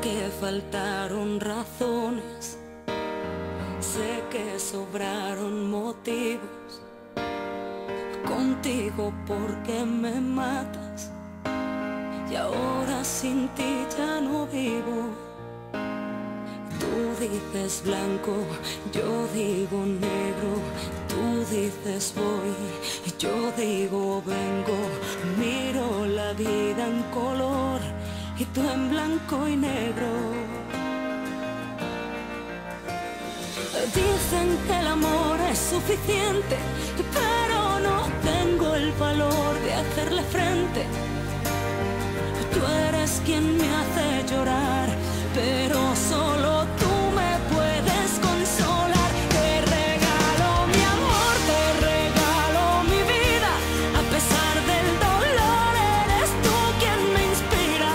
que faltaron razones, sé que sobraron motivos. Contigo porque me matas y ahora sin ti ya no vivo. Tú dices blanco, yo digo negro. Tú dices voy, yo digo vengo. Miro la vida en color y tú en blanco y negro. Dicen que el amor es suficiente, pero no tengo el valor de hacerle frente. Tú eres quien me hace llorar, pero solo tú me puedes consolar. Te regalo mi amor, te regalo mi vida. A pesar del dolor, eres tú quien me inspira.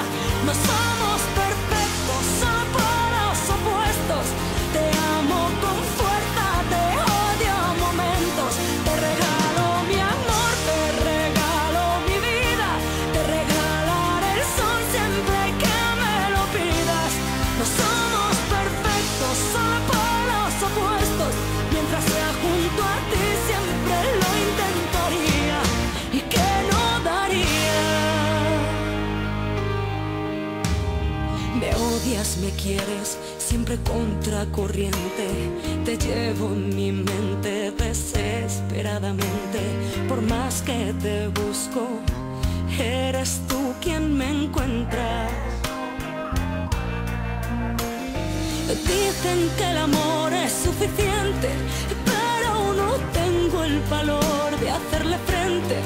No somos perfectos, solo polos opuestos. Te amo con fuerza, te odio a momentos. Te regalo mi amor, te regalo mi vida. Te regalaré el sol siempre que me lo pidas. No somos perfectos, solo polos opuestos. Mientras sea junto a ti siempre lo intentaría. ¿Y qué no daría? Me odias, me quieres, siempre contracorriente. Te llevo en mi mente desesperadamente. Por más que te busco, eres tú quien me encuentra. Dicen que el amor es suficiente, pero no tengo el valor de hacerle frente.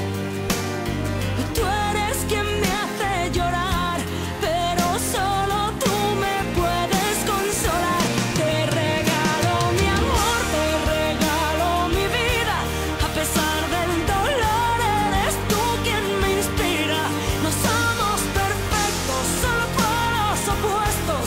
Tú eres quien me hace llorar, pero solo tú me puedes consolar. Te regalo mi amor, te regalo mi vida. A pesar del dolor, eres tú quien me inspira. No somos perfectos, solo polos opuestos.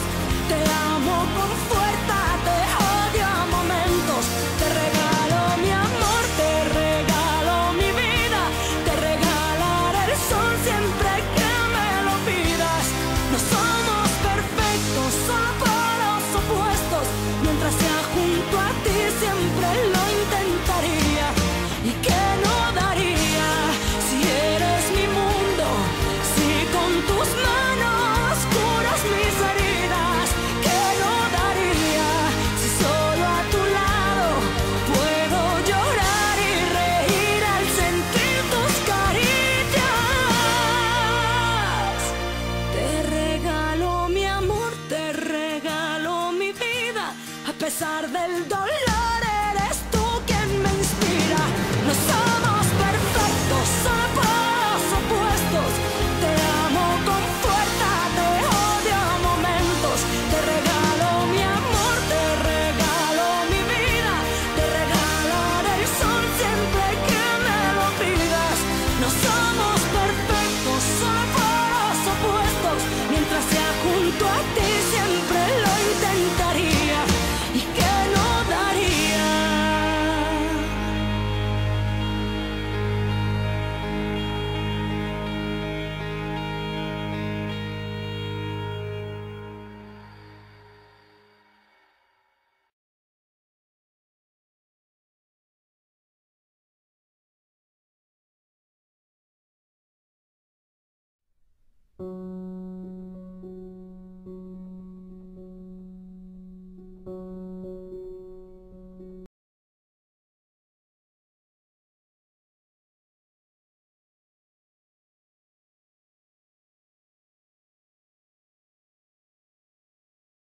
Te amo con fuerza, te odio a momentos. Te regalo mi amor, te regalo mi vida. Te regalaré el sol siempre que me lo pidas. No somos perfectos, solo polos opuestos. Mientras sea junto a ti siempre lo intentaría. ¿Y qué no daría si eres mi mundo? Si con tus manos curas mis heridas. ¿Qué no daría si solo a tu lado puedo llorar y reír al sentir tus caricias? Te regalo mi amor, te regalo mi vida. A pesar del dolor,